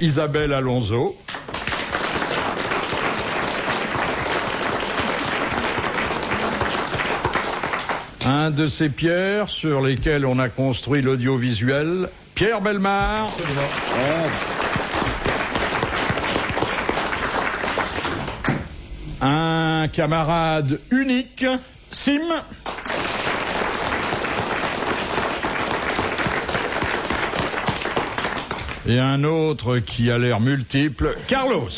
Isabelle Alonso. Un de ces pierres sur lesquelles on a construit l'audiovisuel, Pierre Bellemare. Un camarade unique, Sim. Et un autre qui a l'air multiple, Carlos.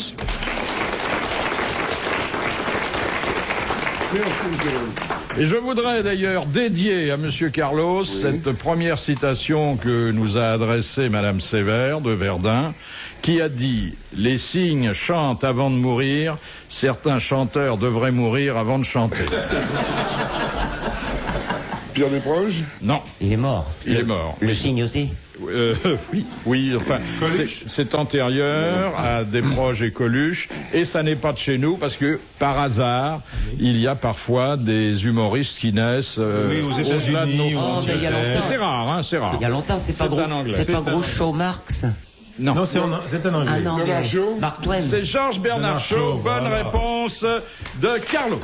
Et je voudrais d'ailleurs dédier à Monsieur Carlos cette première citation que nous a adressée Madame Sévère de Verdun, qui a dit « Les cygnes chantent avant de mourir, certains chanteurs devraient mourir avant de chanter. » Pierre Desproges? Non. Il est mort. Il est mort. Le cygne aussi? Oui, enfin, c'est antérieur à Desproges et Coluche, et ça n'est pas de chez nous, parce que, par hasard, il y a parfois des humoristes qui naissent aux États-Unis. C'est rare, hein, c'est rare. Il y a longtemps, c'est pas Groucho Marx? Non, c'est un anglais. Ah non, Bernard Shaw. Mark Twain. c'est Georges Bernard Shaw. Bonne réponse de Carlos.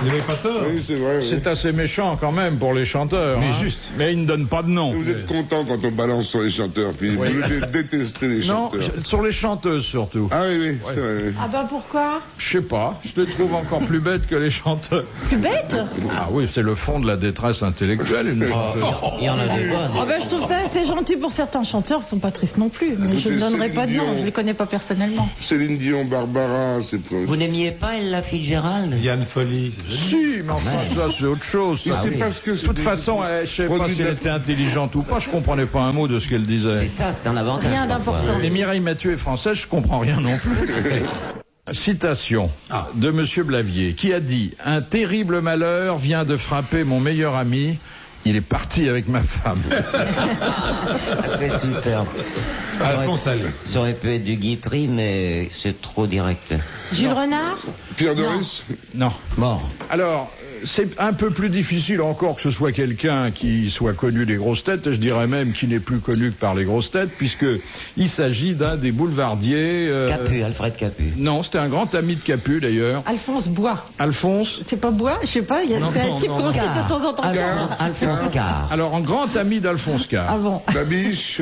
Vous n'avez pas tort. Oui, c'est vrai. C'est assez méchant quand même pour les chanteurs. Mais hein. juste. Mais ils ne donnent pas de nom. Vous êtes content quand on balance sur les chanteurs, Philippe. Oui. Vous détestez les Non, chanteurs. sur les chanteuses surtout. Ah oui, c'est vrai. Ah bah pourquoi? Je sais pas, je les trouve encore plus bêtes que les chanteurs. Plus bête? Ah oui, c'est le fond de la détresse intellectuelle, une chanteuse. Il y en a des bonnes. Ah bah je trouve ça assez gentil pour certains chanteurs qui sont pas tristes non plus. Mais je ne donnerai pas de nom, je les connais pas personnellement. Céline Dion, Barbara, c'est pas... Vous n'aimiez pas Ella Fitzgerald? Yann Folly. Si, mais enfin, ça c'est autre chose. Mais ça. c'est oui. parce que... De toute façon, je sais pas si elle était intelligente ou pas, je comprenais pas un mot de ce qu'elle disait. C'est ça, c'est un avantage. Rien parfois. d'important. Et Mireille Mathieu est française, je comprends rien non plus. Citation de Monsieur Blavier, qui a dit « Un terrible malheur vient de frapper mon meilleur ami. Il est parti avec ma femme. » C'est superbe. Alphonse Allais. Ça aurait pu être du Guitry, mais c'est trop direct. Jules Renard? Pierre Doris? Non. Mort. Alors, c'est un peu plus difficile encore que ce soit quelqu'un qui soit connu des grosses têtes, je dirais même qui n'est plus connu que par les grosses têtes, puisque il s'agit d'un des boulevardiers... Capu, Alfred Capu. Non, c'était un grand ami de Capu d'ailleurs. Alphonse Bois. Alphonse. C'est pas Bois? Je sais pas, c'est un type qu'on cite de temps en temps. Alphonse Carr. Alors, un grand ami d'Alphonse Carr. Ah bon? Babiche?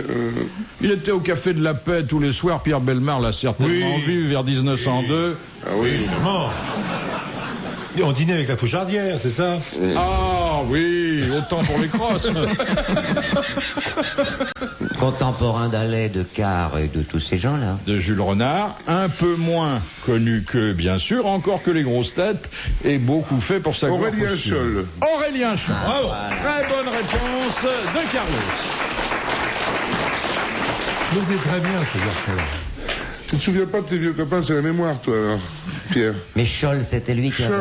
Il était au Café de la Paix tous les soirs. Pierre Bellemare l'a certainement vu vers 1902. Ah oui. Sûrement. Et on dînait avec la Fouchardière, c'est ça? Ah oui, autant pour les crosses. Contemporain d'Allais, de Carr et de tous ces gens-là. De Jules Renard, un peu moins connu que, bien sûr, encore que les grosses têtes, et beaucoup fait pour sa gloire Aurélien posthume. Scholl. Aurélien Scholl. Bravo. Très bonne réponse de Carlos. Vous êtes très bien, ce garçon-là. Tu te souviens pas de tes vieux copains, c'est la mémoire, toi, alors, Pierre? Mais Scholl, c'était lui qui avait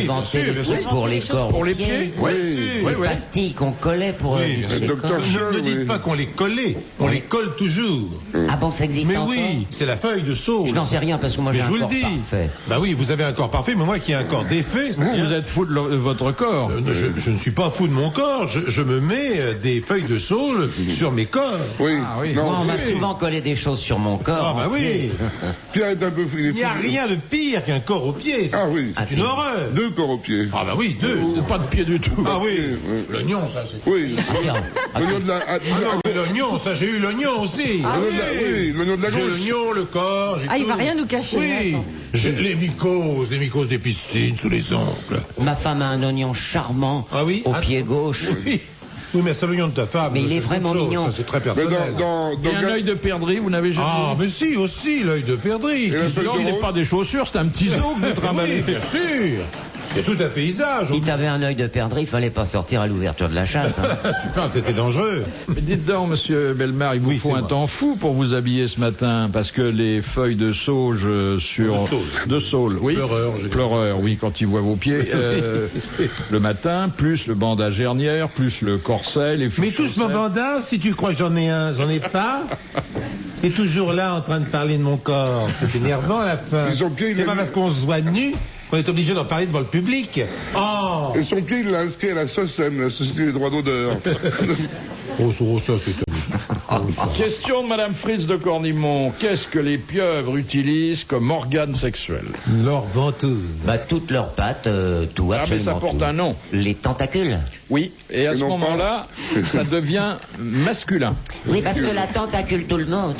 inventé bien le sûr. truc pour les corps. Pour les pieds. Oui. Oui, Les oui. pastilles qu'on collait pour Oui, éviter les docteur corps. Scholl. Ne dites pas qu'on les collait, on les colle toujours. Ah bon, ça existe Mais encore? oui, c'est la feuille de sauge. Je n'en sais rien parce que moi Mais j'ai je un vous le corps dis. parfait. Bah oui, vous avez un corps parfait, mais moi qui ai un corps défait, Vous êtes fou de votre corps. je ne suis pas fou de mon corps. Je me mets des feuilles de saule sur mes corps. Oui. Ah oui. Non, Moi, on m'a oui. souvent collé des choses sur mon corps. Ah bah entier. oui. Pierre est un peu fou. Il n'y a rien de pire qu'un corps au pied. Ah oui. Ah, C'est une si. horreur. 2 corps aux pieds. Ah bah oui, deux. Pas de pied du tout. Ah oui, Oui. l'oignon, ça c'est... Oui. Tiens. L'oignon de la... Ah non, mais l'oignon, ça j'ai eu l'oignon aussi. oui, l'oignon de la J'ai gauche. l'oignon, le corps, j'ai Ah, il tout. va rien nous cacher. Oui, attends. j'ai les mycoses des piscines sous les ongles. Ma femme a un oignon charmant Ah oui? au pied gauche. Oui. Oui, mais c'est l'oignon de ta femme. Mais il c'est est vraiment autre chose, mignon. Ça, c'est très Mais personnel. Et un œil de perdrix, vous n'avez jamais Ah, vu? mais si, aussi, l'œil de perdrix. Et la feuille Non, de c'est rose? pas des chaussures, c'est un petit zoo que vous Oui, trimballez. bien sûr. Il y a tout un paysage. Si t'avais un œil de perdrix, il fallait pas sortir à l'ouverture de la chasse. Hein. Putain, c'était dangereux. Mais dites donc, monsieur Bellemare, il vous Oui, faut c'est un moi. temps fou pour vous habiller ce matin, parce que les feuilles de sauge sur... De sauge. De saule, oui. Pleureur, j'ai dit. Pleureur, oui, quand il voit vos pieds. Le matin, plus le bandage hernière, plus le corset, les Mais touche mon bandage, si tu crois que j'en ai un, j'en ai pas. T'es toujours là en train de parler de mon corps. C'est énervant à la fin. Ils ont bien- C'est pas parce qu'on se voit nu qu'on est obligé d'en parler devant le public. Oh Et son pied, il l'a inscrit à la SOSEM, la Société des droits d'auteur. Oh, ça, c'est Question de Madame Fritz de Cornimont. Qu'est-ce que les pieuvres utilisent comme organe sexuel? leur ventouse. Bah, toutes leurs pattes, tout, Ah, mais absolument ça porte tout. un nom. Les tentacules. Oui, et à ce non moment-là, ça devient masculin. Oui, parce que la tentacule tout le monde.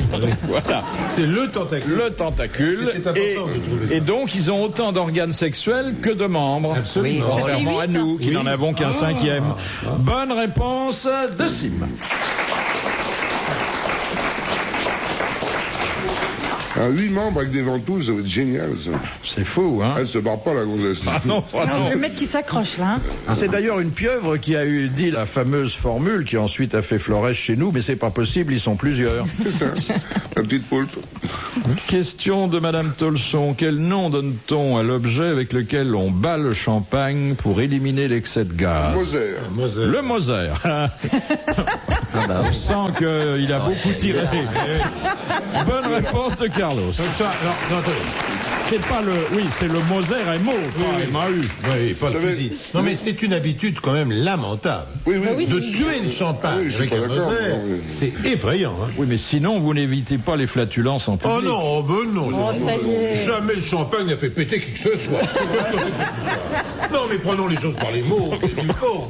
Voilà, C'est le tentacule. le tentacule. C'était important de trouver ça. Et donc, ils ont autant d'organes sexuels que de membres. Absolument. Oui, Contrairement Ça à fait nous, qui Oui. n'en avons qu'un cinquième. Bonne réponse de Sim. Ah, 8 membres avec des ventouses, ça va être génial, ça. C'est fou, hein? Elle se barre pas, la gonzesse. Ah non, ah Non, non. c'est le mec qui s'accroche là. Hein. C'est d'ailleurs une pieuvre qui a eu dit la fameuse formule qui ensuite a fait Flores chez nous, mais c'est pas possible, ils sont plusieurs. C'est ça. La petite poulpe. Question de Madame Tolson. Quel nom donne-t-on à l'objet avec lequel on bat le champagne pour éliminer l'excès de gaz? Moser. Le Moser. On sent qu'il a beaucoup tiré. Bonne réponse de Carlos. Ça, alors, non, attendez. C'est pas le... Oui, c'est le Moser MO, pas MAU. Oui, pas le savez- fusil. Non, mais c'est une habitude quand même lamentable. Oui, oui. Bah oui, De c'est- tuer le champagne Oui, je suis avec pas un d'accord, Moser, non, mais- c'est effrayant. Hein. Oui, mais sinon, vous n'évitez pas les flatulences en public. Oh non, ben non. Oh, ça y est. Jamais le champagne n'a fait péter qui que ce soit. Qu'est-ce que c'est que cette histoire? Non, mais prenons les choses par les mots.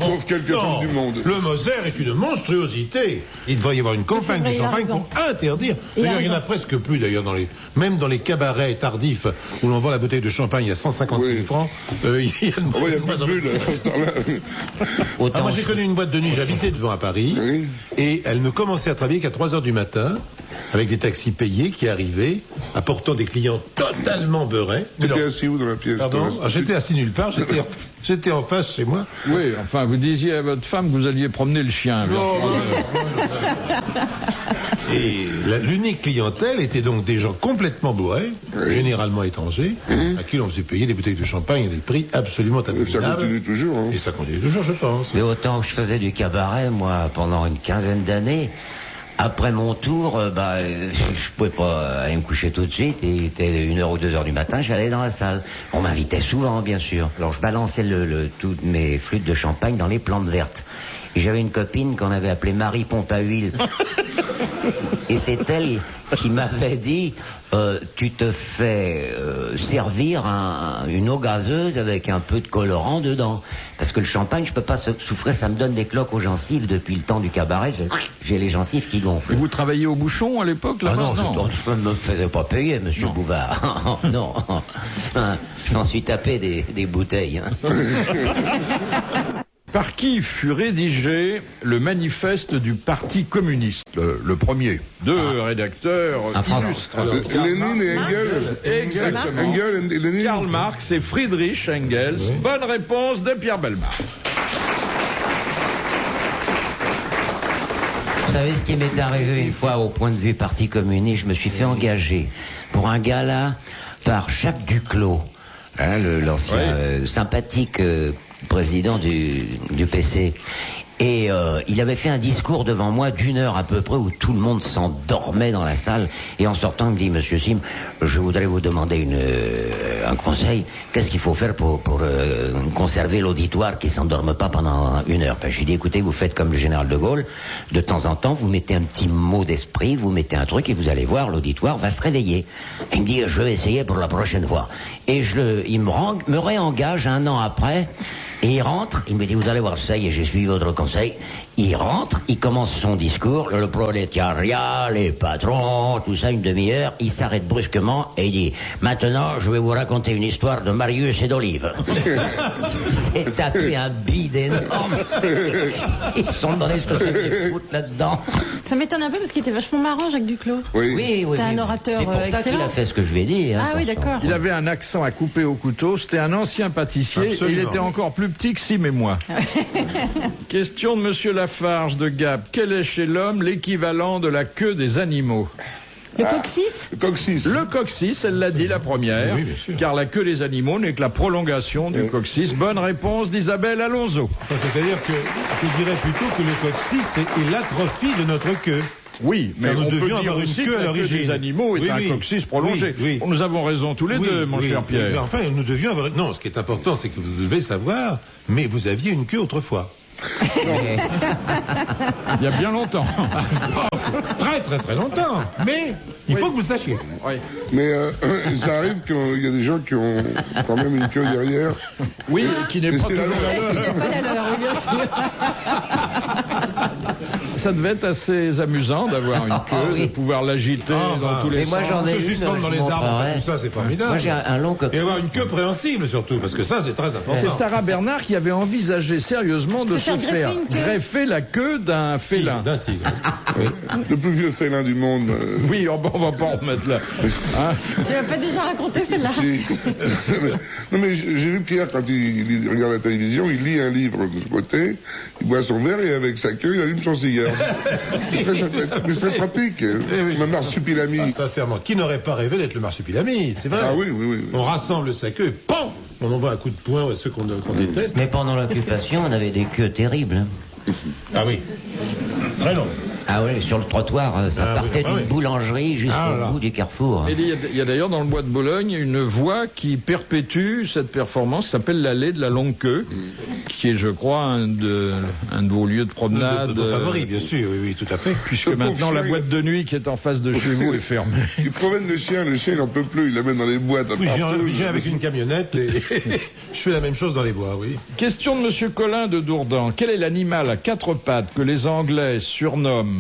Sauf quelques Non, femmes du monde. Le Moser est une monstruosité. Il devrait y avoir une campagne vrai, de il a champagne raison. pour interdire. Il a D'ailleurs, il n'y en a raison. presque plus, d'ailleurs, même dans les cabarets tardifs où l'on vend la bouteille de champagne à 150 000 Oui. francs. Il y a de Oh, il y a moins plus en de plus. bulles à ce temps-là. Autant Moi, j'ai connu une boîte de nuit, j'habitais devant à Paris, Oui. et elle ne commençait à travailler qu'à 3 heures du matin, avec des taxis payés qui arrivaient, apportant des clients totalement beurrés. Mais T'étais non, assis où dans la pièce? pardon, toi? j'étais assis nulle part, j'étais en face chez moi. Oui, enfin, vous disiez à votre femme que vous alliez promener le chien. Et l'unique clientèle était donc des gens complètement bourrés, généralement étrangers, à qui l'on faisait payer des bouteilles de champagne à des prix absolument Ça abominables. continue toujours, hein. Et ça continue toujours, je pense. Mais autant que je faisais du cabaret, moi, pendant une quinzaine d'années, après mon tour, je pouvais pas aller me coucher tout de suite. Il était 1h ou 2h du matin, j'allais dans la salle. On m'invitait souvent, bien sûr. Alors je balançais toutes mes flûtes de champagne dans les plantes vertes. Et j'avais une copine qu'on avait appelée Marie Pompe à Huile. Et c'est elle qui m'avait dit tu te fais servir une eau gazeuse avec un peu de colorant dedans. Parce que le champagne, je peux pas souffrir, ça me donne des cloques aux gencives depuis le temps du cabaret. J'ai les gencives qui gonflent. Et vous travailliez au bouchon à l'époque là-bas? Ah non, je ne me faisais pas payer, monsieur Bouvard. Non, je m'en suis tapé des bouteilles. Hein. Par qui fut rédigé le manifeste du Parti communiste, le premier? Deux rédacteurs Un Français. illustres. Lénine et Engels. Exactement. Engels et Lénine. Karl Marx et Friedrich Engels. Bonne réponse de Pierre Bellemare. Vous savez ce qui m'est arrivé une fois au point de vue Parti communiste? Je me suis fait engager pour un gala par Jacques Duclos, hein, l'ancien sympathique président du PC. Et il avait fait un discours devant moi d'1 heure à peu près où tout le monde s'endormait dans la salle. Et en sortant, il me dit, Monsieur Sim, je voudrais vous demander un conseil. Qu'est-ce qu'il faut faire pour conserver l'auditoire qui s'endorme pas pendant 1 heure? Ben, je lui ai dit, écoutez, vous faites comme le général de Gaulle. De temps en temps, vous mettez un petit mot d'esprit, vous mettez un truc et vous allez voir, l'auditoire va se réveiller. Et il me dit, je vais essayer pour la prochaine fois. Et il me réengage 1 an après. Et il rentre, il me dit, vous allez voir ça, et j'ai suivi votre conseil. Il rentre, il commence son discours, le prolétariat, les patrons, tout ça, 1/2 heure. Il s'arrête brusquement et il dit, maintenant, je vais vous raconter une histoire de Marius et d'Olive. Il s'est tapé un bide énorme. Ils se sont demandé ce que c'était foutre là-dedans. Ça m'étonne un peu parce qu'il était vachement marrant, Jacques Duclos. Oui. C'était un orateur C'est pour ça qu'il excellent. a fait ce que je lui ai dit. Hein, Ah oui, d'accord. Il avait un accent à couper au couteau, c'était un ancien pâtissier, Absolument. et il était encore plus petit que Sim et moi. Question de Monsieur Lafarge de Gap. Quel est chez l'homme l'équivalent de la queue des animaux? Le coccyx? Le coccyx. Le coccyx, elle l'a dit la première, Oui, bien sûr. car la queue des animaux n'est que la prolongation du coccyx. Bonne réponse d'Isabelle Alonso. C'est-à-dire que je dirais plutôt que le coccyx est l'atrophie de notre queue. Oui, mais Car nous on peut devions dire avoir une aussi queue que à la queue l'origine. des animaux est Oui, un oui. coccyx prolongé. Oui, oui. Nous avons raison tous les deux, mon cher Pierre. Mais enfin, nous devions avoir... Non, ce qui est important, c'est que vous devez savoir, mais vous aviez une queue autrefois. Il y a bien longtemps. Très très très longtemps. Mais il faut que vous le sachiez. Oui, Mais ça arrive qu'il y a des gens qui ont quand même une queue derrière. oui, qui n'est Mais pas c'est la toujours la leur. leur. C'est pas la leur, oui, bien sûr. Ça devait être assez amusant d'avoir une queue, oui. de pouvoir l'agiter dans tous les Mais moi, sens. j'en ai Se une, suspendre dans je les vous arbres, montrerai. tout ça, c'est formidable. Moi, j'ai un long Et avoir coccyx. une queue préhensible surtout, parce que ça, c'est très important. C'est Sarah Bernard qui avait envisagé sérieusement de Se se faire greffer faire une queue. greffer la queue d'un félin. D'un tigre. Le plus vieux félin du monde. Oui, oh, bon, on va pas en remettre là. Hein? Tu l'as pas déjà raconté celle-là? Si. Non mais j'ai vu Pierre quand il regarde la télévision, il lit un livre de ce côté, il boit son verre et avec sa queue il allume son cigare. Mais c'est pratique. Ma marsupilami. Sincèrement, qui n'aurait pas rêvé d'être le marsupilami? C'est vrai. Ah oui, oui, oui. On rassemble sa queue et PAM! On envoie un coup de poing à ceux qu'on déteste. Mais pendant l'occupation, on avait des queues terribles. Hein. Ah oui. Très long. Ah oui, sur le trottoir, ça Ah oui, partait ah d'une oui. boulangerie jusqu'au Ah là. bout du carrefour. Et il y a d'ailleurs dans le bois de Boulogne une voie qui perpétue cette performance qui s'appelle l'allée de la longue queue, qui est, je crois, un de vos lieux de promenade. De favoris, bien sûr, oui, oui, tout à fait. Puisque Le pauvre maintenant la chien, boîte de nuit qui est en face de chez vous est fermée. Il promène le chien il n'en peut plus, il l'amène dans les boîtes. Oui, partout. je viens avec une camionnette et je fais la même chose dans les bois, oui. Question de Monsieur Collin de Dourdan. Quel est l'animal à quatre pattes que les Anglais surnomment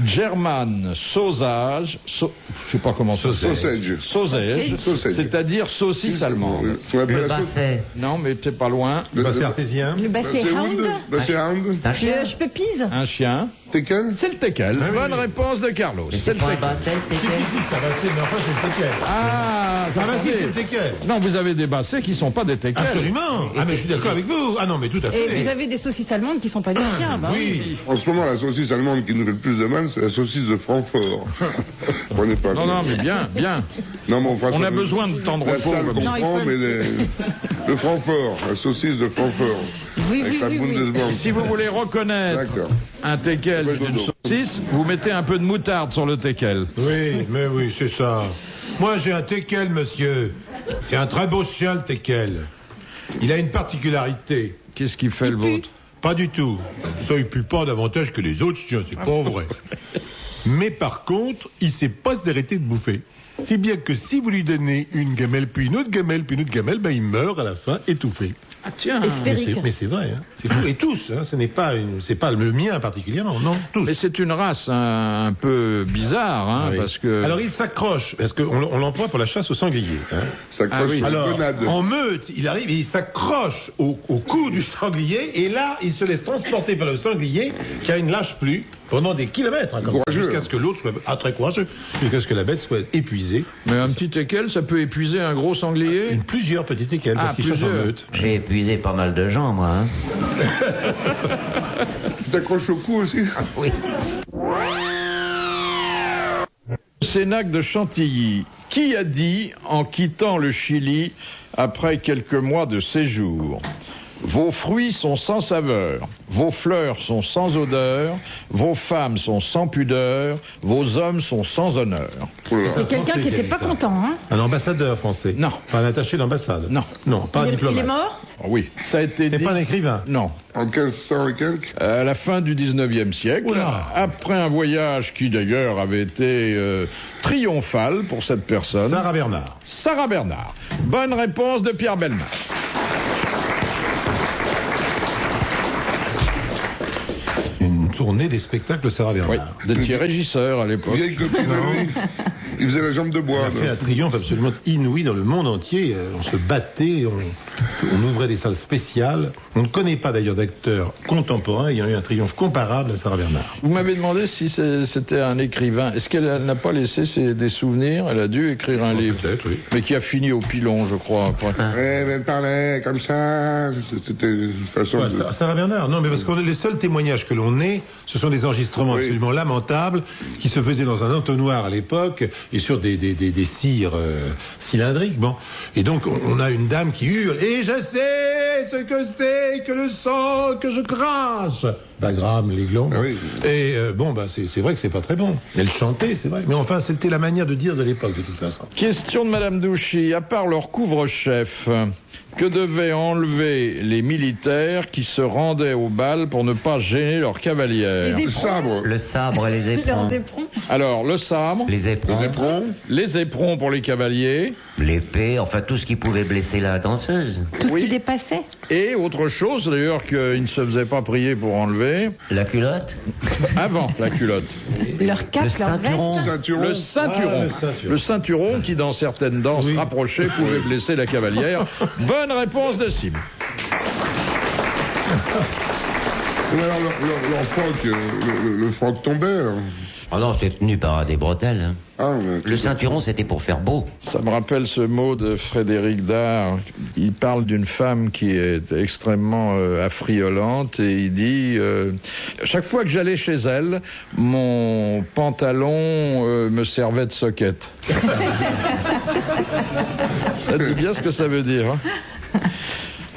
German sausage, je sais pas comment ça Sausage. sausage, Sausage. c'est-à-dire saucisse allemande. On appelle Le la sauce- basset, Non, mais t'es pas loin. Bah, c'est artésien. Le basset C'est hound. Hound. C'est Hound. c'est un chien. Je pépise. Un chien. Teckel. C'est le teckel. Bonne réponse de Carlos. Mais C'est c'est le pas un teckel. basset, Si, teckel. c'est un basset, mais enfin, c'est le teckel. Ah, Ah bah si, attendez. c'est le teckel. Non, vous avez des bassets qui sont pas des teckels. Absolument. Ah mais je suis d'accord avec vous. Ah non, mais tout à Et fait. vous avez des saucisses allemandes qui sont pas des chiens. Bah oui. Oui. En ce moment, la saucisse allemande qui nous fait le plus de mal, c'est la saucisse de Francfort. On n'est pas. Non, non, mais bien, bien. Non, mais On a besoin de temps de La repos. salle comme- Non, il comprend, faut- mais le Francfort, la saucisse de Francfort. Oui, Avec oui, la oui, oui. Bundesbank. Si vous voulez reconnaître D'accord. un teckel Ouais, d'une dodo. saucisse, vous mettez un peu de moutarde sur le teckel. Oui, mais oui, c'est ça. Moi, j'ai un teckel, monsieur. C'est un très beau chien, le teckel. Il a une particularité. Qu'est-ce qui fait le vôtre? Pas du tout. Ça, il pue pas davantage que les autres chiens, c'est pas vrai. Mais par contre, il sait pas s'arrêter de bouffer. Si bien que si vous lui donnez une gamelle, puis une autre gamelle, puis une autre gamelle, ben il meurt à la fin, étouffé. Ah tiens. Et Mais sphérique. c'est vrai, hein. C'est fou. Et tous, hein. Ce n'est pas c'est pas le mien particulièrement, non, tous. Mais c'est une race un peu bizarre, hein, Oui. parce que... Alors il s'accroche, parce qu'on l'emploie pour la chasse au sanglier. Hein. Ça Ah croche oui. sur Alors, les gonades. en meute, il arrive et il s'accroche au cou du sanglier, et là, il se laisse transporter par le sanglier, qui a une lâche plus, pendant des kilomètres, hein, comme ça, Courageux. jusqu'à ce que l'autre soit très courageux, jusqu'à ce que la bête soit épuisée. Mais un petit teckel, ça peut épuiser un gros sanglier. Plusieurs petites équelles, parce Ah, qu'il chasse en plusieurs. meute. J'ai épuisé pas mal de gens, moi. Hein. Tu t'accroches au cou aussi. Oui. Sénac de Chantilly, qui a dit, en quittant le Chili après quelques mois de séjour, vos fruits sont sans saveur, vos fleurs sont sans odeur, vos femmes sont sans pudeur, vos hommes sont sans honneur. Oh là là. C'est quelqu'un Français qui qui a était dit pas ça. content, hein. Un ambassadeur français. Non. Pas un attaché d'ambassade. Non. Non, pas un Il est diplomate. mort. Ah oui, ça a été C'est dit... pas un écrivain. Non. En 1500 et quelques. À la fin du 19e siècle, Oula. après un voyage qui d'ailleurs avait été triomphal pour cette personne, Sarah Bernard. Sarah Bernard. Bonne réponse de Pierre Bellemare. Une tournée des spectacles Sarah Bernard. Oui, de Thierry Régisseur à l'époque. Vieille copine à lui. Il faisait la jambe de bois. On a fait un triomphe absolument inouï dans le monde entier. On se battait, on ouvrait des salles spéciales. On ne connaît pas d'ailleurs d'acteurs contemporains ayant eu un triomphe comparable à Sarah Bernard. Vous m'avez demandé si c'était un écrivain. Est-ce qu'elle n'a pas laissé des souvenirs? Elle a dû écrire un livre. Peut-être, oui. Mais qui a fini au pilon, je crois, après. Ouais, mais elle parlait comme ça. C'était une façon Ouais, de... Sarah Bernard, non, mais parce que les seuls témoignages que l'on ait, ce sont des enregistrements Oui. absolument lamentables qui se faisaient dans un entonnoir à l'époque et sur des cires cylindriques. Bon, et donc on a une dame qui hurle et je sais ce que c'est que le sang que je crache. Bagram, l'aiglon. Ah oui. Et c'est vrai que c'est pas très bon. Elle chantait, c'est vrai. Mais enfin, c'était la manière de dire de l'époque, de toute façon. Question de Madame Douchy. À part leur couvre-chef, que devaient enlever les militaires qui se rendaient au bal pour ne pas gêner leurs cavalières? Les Le sabre. Le sabre et les éperons. Leurs éperons. Alors, le sabre, Les éperons. Les éperons. les éperons pour les cavaliers, L'épée, enfin tout ce qui pouvait blesser la danseuse. Tout ce Oui. qui dépassait. et autre chose d'ailleurs qu'ils ne se faisaient pas prier pour enlever, La culotte. avant la culotte. Leur cape, Le leur ceinturon. veste. Ceinturon. Le ceinturon. Ah, le ceinturon. Le ceinturon qui, dans certaines danses Oui. rapprochées, pouvait blesser la cavalière. Bonne réponse de Sim. Mais alors, leur froc, le froc tombait. Alors. Oh non, c'est tenu par des bretelles. Hein. Ah, mais- Le ceinturon, c'était pour faire beau. Ça me rappelle ce mot de Frédéric Dard. Il parle d'une femme qui est extrêmement affriolante et il dit chaque fois que j'allais chez elle, mon pantalon me servait de soquette. Ça dit bien ce que ça veut dire. Hein.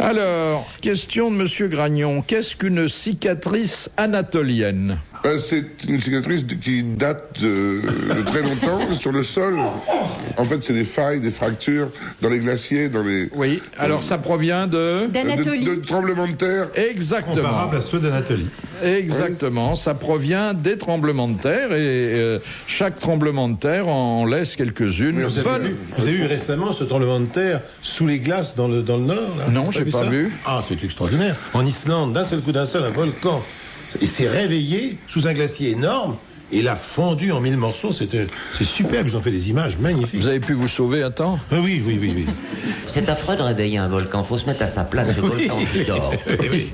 Alors, question de Monsieur Gragnon. Qu'est-ce qu'une cicatrice anatolienne? C'est une cicatrice qui date de très longtemps sur le sol. En fait, c'est des failles, des fractures dans les glaciers, dans les... Oui, alors ça provient de... D'Anatolie. de tremblements de terre. Exactement. Comparable à ceux d'Anatolie. Exactement, ça provient des tremblements de terre et chaque tremblement de terre en laisse quelques-unes. Vous avez vu récemment ce tremblement de terre sous les glaces dans le nord là? Non, Vous j'ai avez pas ça vu. Ah, c'est extraordinaire. En Islande, d'un seul coup, d'un seul, un volcan. Il s'est réveillé sous un glacier énorme et l'a fondu en 1000 morceaux. C'est superbe, ils ont fait des images magnifiques. Vous avez pu vous sauver à temps? Ah oui, oui, oui, oui. C'est affreux de réveiller un volcan. Faut se mettre à sa place. Le volcan qui dort. oui.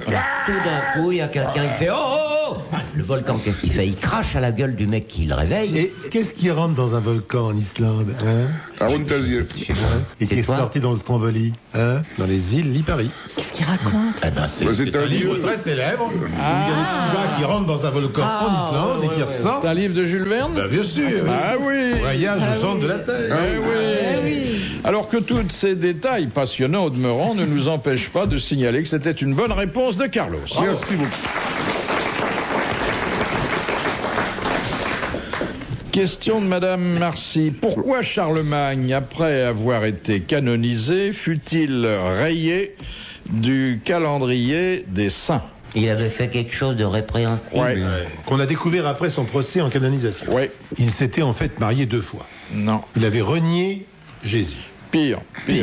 Tout d'un coup, il y a quelqu'un qui fait oh, oh, oh. Le volcan, qu'est-ce qu'il fait? Il crache à la gueule du mec qui le réveille. Et qu'est-ce qui rentre dans un volcan en Islande, hein? Aaron Taziev. Et qui est toi sorti dans le Stromboli, hein? Dans les îles Lipari. Qu'est-ce qu'il raconte? Ah ben, c'est- Bah, c'est un livre. Très célèbre. Où il y a des petits gars qui rentrent dans un volcan en Islande et qui ressortent. C'est un livre de Jules Verne? Bah, bien sûr. Ah oui. Voyage au centre de la Terre. Eh oui. Alors que tous ces détails passionnants au demeurant ne nous empêchent pas de signaler que c'était une bonne réponse de Carlos. Merci beaucoup. Question de Madame Marcy. Pourquoi Charlemagne, après avoir été canonisé, fut-il rayé du calendrier des saints? Il avait fait quelque chose de répréhensible. Ouais. Qu'on a découvert après son procès en canonisation. Oui. Il s'était en fait marié 2 fois. Non. Il avait renié Jésus. Pire. Les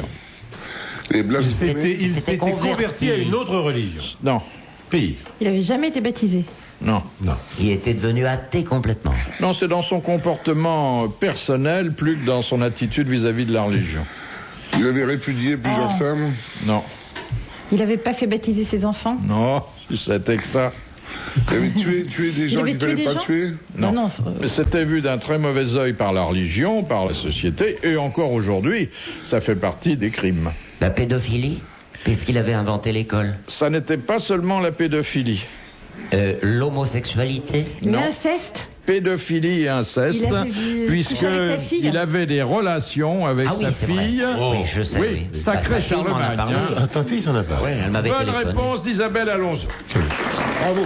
Il blasphémés. s'était converti à une autre religion. Non. Pire. Il avait jamais été baptisé. Non. Non. Il était devenu athée complètement. Non, c'est dans son comportement personnel plus que dans son attitude vis-à-vis de la religion. Il avait répudié plusieurs femmes. Non. Il n'avait pas fait baptiser ses enfants. Non. C'était que ça. Il avait tué des gens avait qu'il tué ne des fallait pas gens tuer. Non. Non, Mais c'était vu d'un très mauvais œil par la religion, par la société, et encore aujourd'hui, ça fait partie des crimes. La pédophilie, puisqu'il avait inventé l'école. Ça n'était pas seulement la pédophilie. L'homosexualité. l'inceste. Pédophilie et inceste, Il avait vu- puisque couché avec sa fille. il avait des relations avec Ah oui, sa c'est fille. vrai. Oui, je sais. Oui, sacré Sa fille m'en a Charlemagne, parlé. hein. Ah, ta fille s'en a pas. Ouais, elle m'avait Bonne téléphoné. réponse d'Isabelle Alonso. Bravo.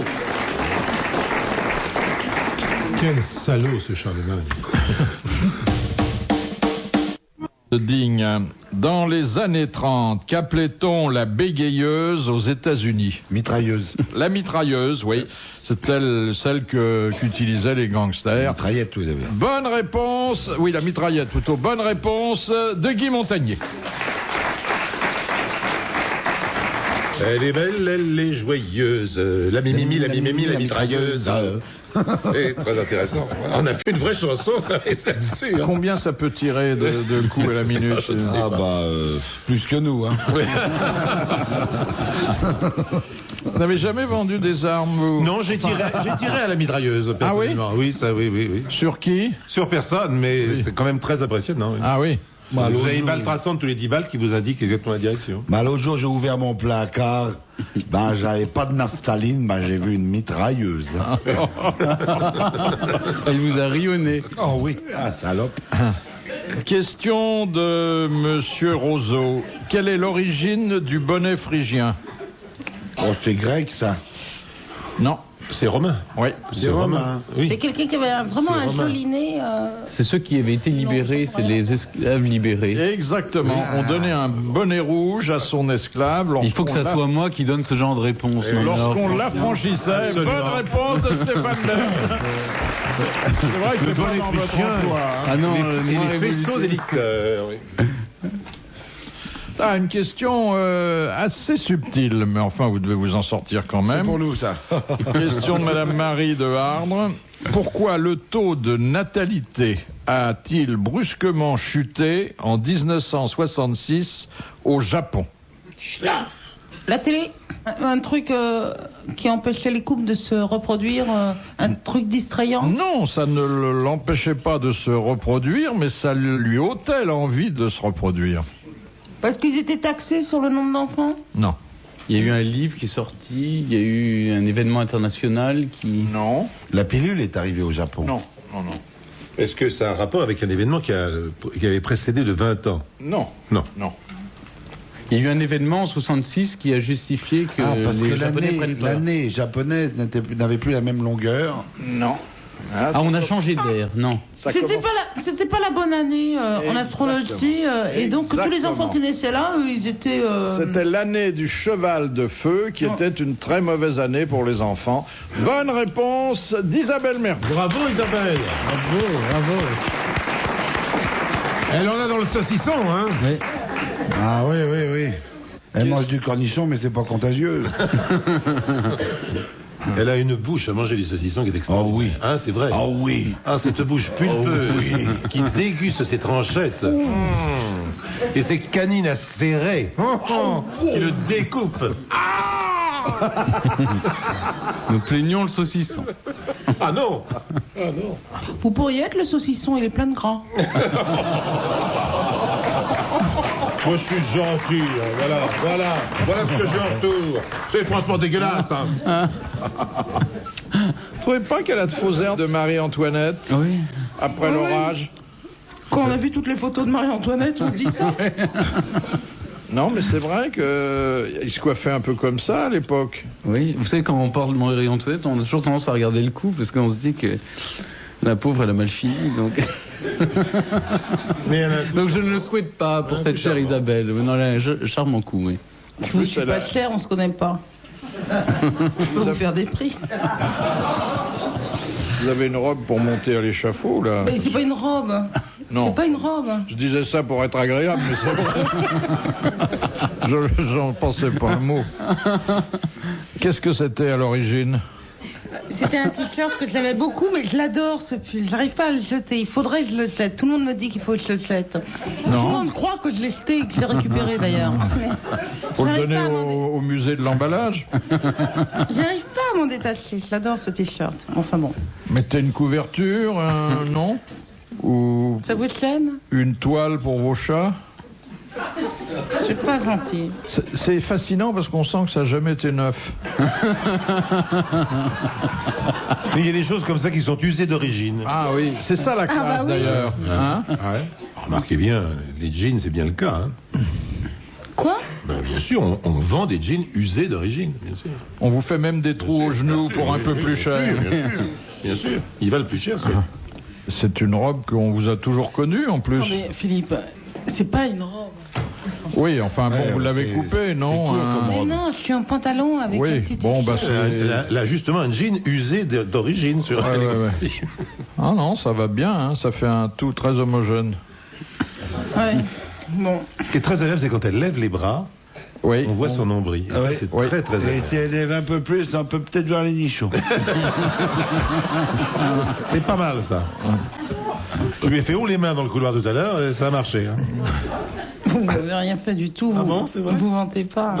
Quel salaud ce Charlemagne. Digne. Dans les années 30, qu'appelait-on la bégayeuse aux États-Unis? Mitrailleuse. La mitrailleuse, oui. C'est celle qu'utilisaient les gangsters. Mitraillette, oui, d'ailleurs. Bonne réponse. Oui, la mitraillette plutôt. Bonne réponse de Guy Montagnier. Elle est belle, elle est joyeuse. La mimimi, la mimimi, la mitrailleuse. C'est très intéressant. On a fait une vraie chanson là-dessus. Hein. Combien ça peut tirer de coups à la minute? Ah bah, plus que nous, hein. Vous n'avez jamais vendu des armes, vous? Non, j'ai tiré à la mitrailleuse, personnellement. Oui, ça, oui. Sur qui? Sur personne, mais c'est quand même très impressionnant. Oui. Ah oui. Bah, Vous l'autre avez une jour, balle traçante tous les 10 balles qui vous indique exactement la direction. bah, l'autre jour, j'ai ouvert mon placard. Ben, j'avais pas de naphtaline, ben, j'ai vu une mitrailleuse. Hein. Elle vous a rayonné. Oh oui. Ah, salope. Question de Monsieur Roseau. Quelle est l'origine du bonnet phrygien? Oh, c'est grec, ça. Non. C'est romain. Oui. C'est romain. Oui. C'est quelqu'un qui avait vraiment C'est un romain. joli nez. C'est ceux qui avaient été libérés, c'est les esclaves libérés. Exactement. On donnait un bonnet rouge à son esclave. Il faut que ça soit moi qui donne ce genre de réponse. Lorsqu'on l'affranchissait. Absolument. Bonne réponse de Stéphane Bern. C'est vrai que Le c'est pas bonnet dans votre prussien. emploi. Hein. Ah non, Et moi, les faisceaux des licteurs, oui. Ah, une question assez subtile, mais enfin, vous devez vous en sortir quand C'est même. pour nous, ça. Question de Madame Marie de Hardre. Pourquoi le taux de natalité a-t-il brusquement chuté en 1966 au Japon? La télé, un truc qui empêchait les couples de se reproduire, un truc distrayant. Non, ça ne l'empêchait pas de se reproduire, mais ça lui ôtait l'envie de se reproduire. Parce qu'ils étaient taxés sur le nombre d'enfants. Non. Il y a eu un livre qui est sorti, il y a eu un événement international qui... Non. La pilule est arrivée au Japon. Non. Non, non. Est-ce que ça a un rapport avec un événement qui avait précédé de 20 ans? Non. Non. Non. Il y a eu un événement en 66 qui a justifié que Parce les que Japonais prennent pas. l'année japonaise n'avait plus la même longueur. Non. Ah, on a changé d'air, non. C'était pas la bonne année en astrologie, et donc tous les enfants qui naissaient là, ils étaient. C'était l'année du cheval de feu qui était une très mauvaise année pour les enfants. Bonne réponse d'Isabelle Mergo. Bravo Isabelle. Bravo. Elle en a dans le saucisson, hein. Oui. Ah oui, oui, oui. Elle mange du cornichon, mais c'est pas contagieux. Elle a une bouche à manger du saucisson qui est extraordinaire. Oh oui. Hein, c'est vrai. Oh oui. Ah, cette bouche pulpeuse qui déguste ses tranchettes. Et ses canines acérées qui le découpent. Nous plaignons le saucisson. Ah non. Vous pourriez être le saucisson, il est plein de gras. Moi, je suis gentil. Voilà ce que j'ai en retour. C'est franchement dégueulasse. Hein. Vous trouvez pas qu'elle a de faux airs de Marie-Antoinette Oui. après l'orage? Quand on a vu toutes les photos de Marie-Antoinette, on se dit ça. Non, mais c'est vrai qu'il se coiffait un peu comme ça à l'époque. Oui, vous savez, quand on parle de Marie-Antoinette, on a toujours tendance à regarder le coup, parce qu'on se dit que la pauvre, elle a mal fini, donc... Mais elle a... Donc je ne le souhaite pas pour cette chère Isabelle. Non, elle a un charmant coup, oui. Je ne suis pas chère, on se connaît pas. Je peux vous faire des prix. Vous avez une robe pour monter à l'échafaud, là? Mais c'est pas une robe. Non. C'est pas une robe. Je disais ça pour être agréable, mais c'est vrai. J'en pensais pas un mot. Qu'est-ce que c'était à l'origine? C'était un t-shirt que j'aimais beaucoup, mais je l'adore ce pull. J'arrive pas à le jeter. Il faudrait que je le jette. Tout le monde me dit qu'il faut que je le jette. Non. Tout le monde croit que je l'ai jeté et que je l'ai récupéré d'ailleurs. Faut le J'arrive donner pas à m'en au musée de l'emballage? J'arrive pas à m'en détacher. Je l'adore ce t-shirt. Enfin bon. Mettez une couverture, non? Ou Ça vous chaîne? une toile pour vos chats? C'est pas gentil. C'est fascinant parce qu'on sent que ça n'a jamais été neuf. Mais il y a des choses comme ça qui sont usées d'origine. Ah oui, c'est ça la classe bah oui. d'ailleurs. Hein? Remarquez bien, les jeans, c'est bien le cas. Hein. Quoi? Ben, bien sûr, on vend des jeans usés d'origine, bien sûr. On vous fait même des trous aux genoux pour un peu plus cher. Bien sûr. Ils valent plus cher, ça. C'est une robe qu'on vous a toujours connue en plus. Attendez, Philippe, c'est pas une robe. Oui, enfin bon, vous l'avez coupée, non? Mais non, je suis en pantalon avec un Oui, petit bon, bah t-shirt. Là, justement, un jean usé d'origine sur Ouais, elle ouais, ouais. aussi. Ah non, ça va bien, hein, ça fait un tout très homogène. Ouais. Bon. Ce qui est très agréable, c'est quand elle lève les bras, Oui. on voit son nombril. Et ça, c'est très, très Et agréable. si elle lève un peu plus, on peut peut-être voir les nichons. C'est pas mal, ça. Je lui ai fait haut les mains dans le couloir tout à l'heure et ça a marché. Hein. Vous n'avez rien fait du tout. Ah Vous, bon, c'est vrai? vous vantez pas.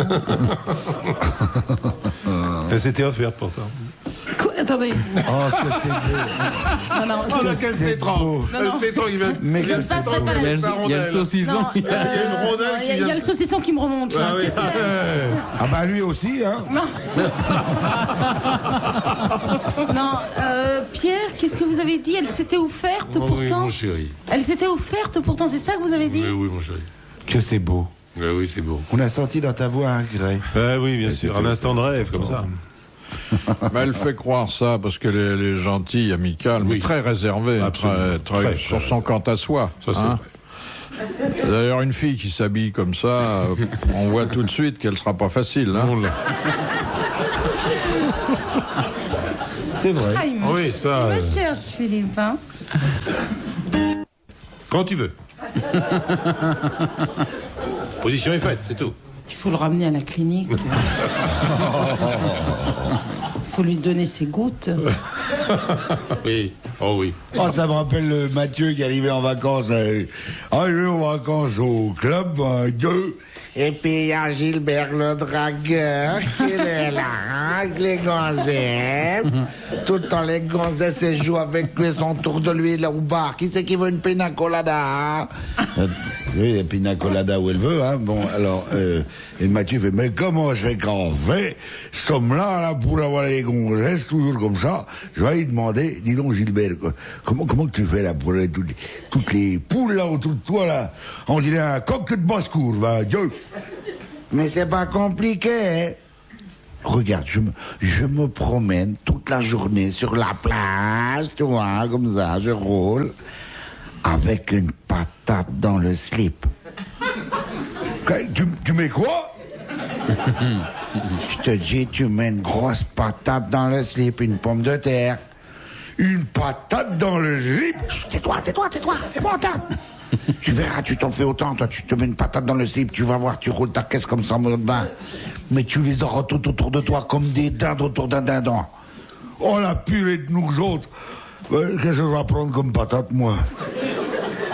Elle s'était offerte pourtant. Quoi? Attendez. Oh, que c'est beau. Non, non, Oh là, quel cétran! Non, non. Le cétran qui vient. Mais il y a le je passerai cétran pas qui Il y a vient de sa le, il y a le rondelle. saucisson. non, Il y a une rondelle qui il y vient a le saucisson qui me remonte. Là. Ah oui, Qu'est-ce ça. que- Ah bah lui aussi, hein. Non, Pierre, qu'est-ce que vous avez dit? Elle s'était offerte Oh oui, pourtant. mon chéri. Elle s'était offerte pourtant, c'est ça que vous avez dit? Oui, mon chéri. Que c'est beau. Oui, c'est beau. On a senti dans ta voix un regret. Ah oui, bien sûr. Un instant de rêve, comme ça. Mais elle fait croire ça parce qu'elle est gentille, amicale, mais très réservée, très sur son quant à soi. Ça, c'est vrai. D'ailleurs, une fille qui s'habille comme ça, on voit tout de suite qu'elle sera pas facile. Hein. C'est vrai. Ah, il me, Oui, ça. il me cherche, Philippe. Hein. Quand tu veux. Position est faite, c'est tout. Il faut le ramener à la clinique. Il faut lui donner ses gouttes. Oui. Oh oui. Oh, ça me rappelle le Mathieu qui arrivait en vacances. Arrivé en vacances au club, deux. Et puis il y a Gilbert le dragueur qui est là, avec les gonzesses. Tout le temps les gonzesses elles jouent avec lui, sont autour de lui là au bar. Qui c'est qui veut une pina colada? Oui, la pina colada où elle veut, hein. Bon, alors, et Mathieu fait, mais comment c'est qu'on fait? Sommes là pour avoir les gonzesses, toujours comme ça. Je vais lui demander, dis donc Gilbert, comment que tu fais là pour toutes les poules là autour de toi là? On dirait un coq de basse-cour, va, Dieu. Mais c'est pas compliqué, hein. Regarde, je me promène toute la journée sur la plage, tu vois, comme ça, je roule, avec une patate dans le slip. Tu mets quoi? Je te dis, tu mets une grosse patate dans le slip, une pomme de terre. Une patate dans le slip? Tais-toi, fais-moi entendre. Tu verras, tu t'en fais autant, toi, tu te mets une patate dans le slip, tu vas voir, tu roules ta caisse comme ça en mode bain. Mais tu les auras tout autour de toi comme des dindes autour d'un dindon. Oh la purée de nous autres. Qu'est-ce que je vais prendre comme patate, moi?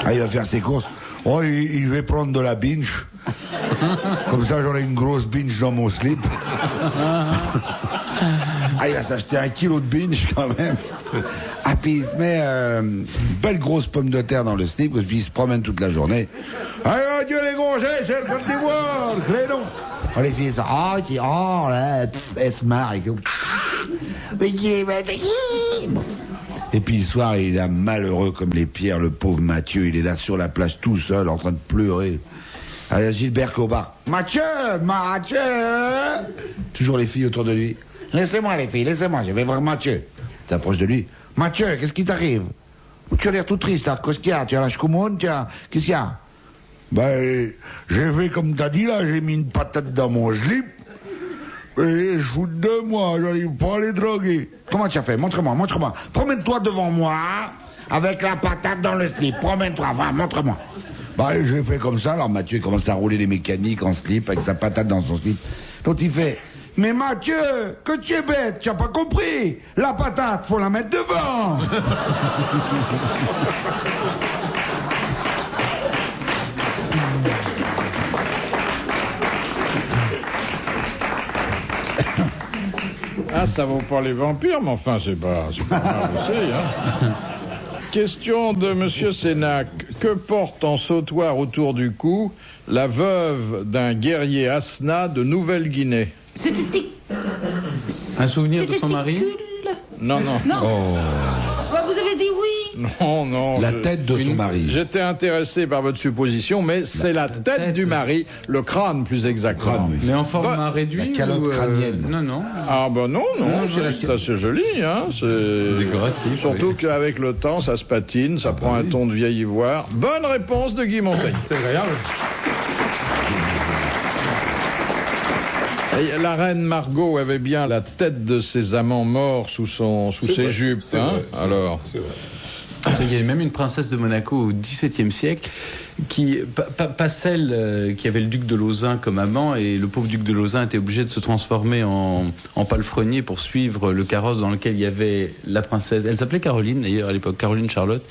Ah, il va faire ses courses. Oh, il va prendre de la binge. Comme ça, j'aurai une grosse binge dans mon slip. Ah, il va s'acheter 1 kilo de binge quand même. Ah, puis il se met une belle grosse pomme de terre dans le slip, puis il se promène toute la journée. Allez, adieu les gonzesses, c'est le Côte d'Ivoire, Clédon. Oh, les filles, ça, là, elles se marrent. Et puis le soir, il est là malheureux comme les pierres, le pauvre Mathieu. Il est là sur la plage tout seul, en train de pleurer. Allez, Gilbert au bar. Mathieu! Toujours les filles autour de lui. Laissez-moi les filles, laissez-moi, je vais voir Mathieu. T'approches de lui. Mathieu, qu'est-ce qui t'arrive? Tu as l'air tout triste, hein. Qu'est-ce qu'il y a? Tu as la choumoune, qu'est-ce qu'il y a? Ben, j'ai fait comme t'as dit là, j'ai mis une patate dans mon slip. Et je fous de moi, j'arrive pas à les droguer. Comment tu as fait? Montre-moi. Promène-toi devant moi, avec la patate dans le slip. Promène-toi, va, montre-moi. Bah, j'ai fait comme ça, alors Mathieu commence à rouler les mécaniques en slip, avec sa patate dans son slip. Donc il fait, mais Mathieu, que tu es bête, tu as pas compris. La patate, faut la mettre devant. Ah, ça vaut pas les vampires, mais enfin, c'est pas mal aussi, hein. Question de Monsieur Sénac. Que porte en sautoir autour du cou la veuve d'un guerrier Asna de Nouvelle-Guinée? C'était Un souvenir de son mari? Non. Oh. Bah, vous avez dit oui. Non. La tête de son mari. J'étais intéressé par votre supposition, mais c'est la tête du mari, le crâne plus exactement. Oui. Mais en format réduit? la calotte crânienne. Non. Ah ben non, c'est assez joli, hein. C'est Décoratif. surtout qu'avec le temps, ça se patine, ça prend un ton de vieil ivoire. Bonne réponse de Guy Montaigne. C'est agréable. Et la reine Margot avait bien la tête de ses amants morts sous ses jupes, hein. Alors. C'est vrai. Il y avait même une princesse de Monaco au XVIIe siècle, qui, pas celle qui avait le duc de Lauzun comme amant, et le pauvre duc de Lauzun était obligé de se transformer en palefrenier pour suivre le carrosse dans lequel il y avait la princesse. Elle s'appelait Caroline d'ailleurs à l'époque, Caroline Charlotte,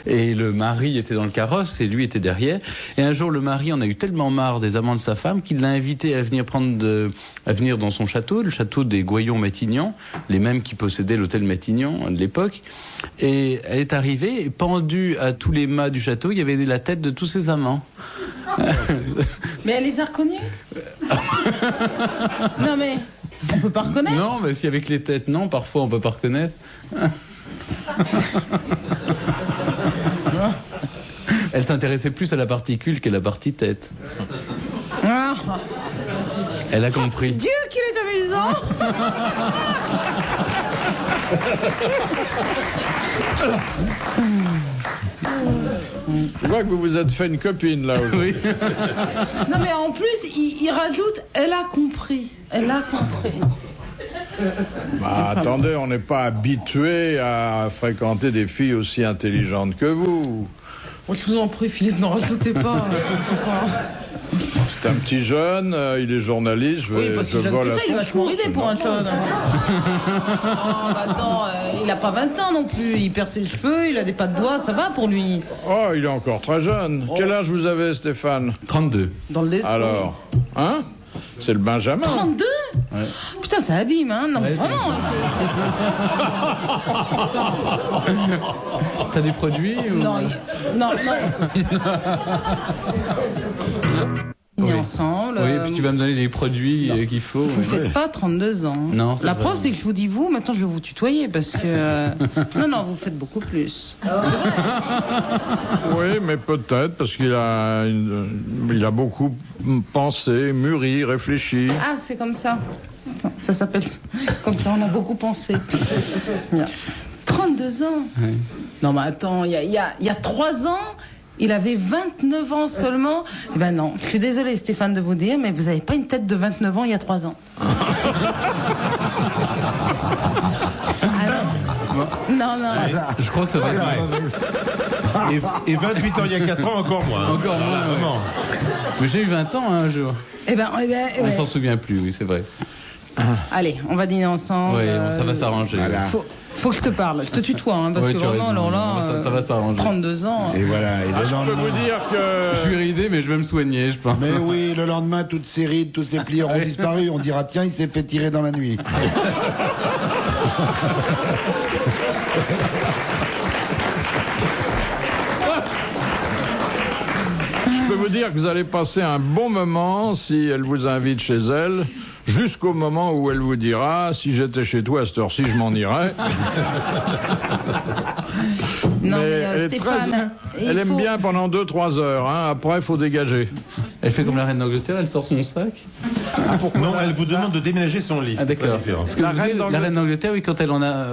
et le mari était dans le carrosse et lui était derrière. Et un jour le mari en a eu tellement marre des amants de sa femme qu'il l'a invité à venir dans son château, le château des Goyon-Matignon, les mêmes qui possédaient l'hôtel Matignon de l'époque. Et elle est arrivée, et pendue à tous les mâts du château, il y avait la tête de tous ses amants. Mais elle les a reconnus? Non mais, on peut pas reconnaître. Non, mais si avec les têtes, non, parfois on peut pas reconnaître. Elle s'intéressait plus à la particule qu'à la partie tête. Ah. Elle a compris. Dieu qu'il est amusant. ans. Je vois que vous vous êtes fait une copine, là, aujourd'hui. Oui. Non, mais en plus, il rajoute, elle a compris. Elle a compris. Bah, attendez, on n'est pas habitué à fréquenter des filles aussi intelligentes que vous. Oh, je vous en prie, Philippe, n'en rajoutez pas. C'est un petit jeune, il est journaliste, Oui, parce que jeune que ça, il est vachement ridé pour un jeune. Oh, bah attends, il a pas 20 ans non plus. Il perd ses cheveux, il a des pas de doigts, ça va pour lui. Oh, il est encore très jeune. Quel âge vous avez, Stéphane? 32. Dans le désert. Alors, hein? C'est le Benjamin. 32 Ouais. Putain, ça abîme, hein. Non, mais Ouais, vraiment. T'as des produits ou... Non, non. On est Oui. ensemble. Oui, puis tu vas me donner les produits qu'il faut. Vous ne ouais. faites pas 32 ans. Non, c'est La vrai. preuve, c'est que je vous dis vous, maintenant je vais vous tutoyer parce que. Non, vous faites beaucoup plus. Oui, mais peut-être, parce qu'il a, il a beaucoup pensé, mûri, réfléchi. Ah, c'est comme ça. Ça s'appelle comme ça, on a beaucoup pensé. Bien. 32 ans. Ouais. Non, mais attends, il y a 3 ans. Il avait 29 ans seulement. Eh ben non, je suis désolée Stéphane de vous dire, mais vous n'avez pas une tête de 29 ans il y a 3 ans. Non. Je crois que ça va être vrai. Et 28 ans il y a 4 ans, encore moins. Encore moins, ouais. Vraiment. Mais j'ai eu 20 ans un jour. Eh ben, On s'en souvient plus, oui, c'est vrai. allez, on va dîner ensemble. Oui, ça va s'arranger. Voilà. Faut que je te parle. Je te tutoie, hein, parce Oui, que tu as vraiment, raison. alors là, Ça va s'arranger. 32 ans. Et voilà. Et le Je peux lendemain... vous dire que... Je suis ridé, mais je vais me soigner, je pense. Mais oui, le lendemain, toutes ces rides, tous ces plis auront disparu. On dira, tiens, il s'est fait tirer dans la nuit. Je peux vous dire que vous allez passer un bon moment si elle vous invite chez elle, jusqu'au moment où elle vous dira « Si j'étais chez toi à cette heure-ci, je m'en irais. » Non, mais elle est Stéphane, elle aime bien pendant 2-3 heures. Hein. Après, il faut dégager. Elle fait comme la reine d'Angleterre, elle sort son sac. Non, elle vous demande de déménager son lit. Ah d'accord. Parce que La vous reine savez, d'Angleterre- la reine d'Angleterre, oui, quand elle en a,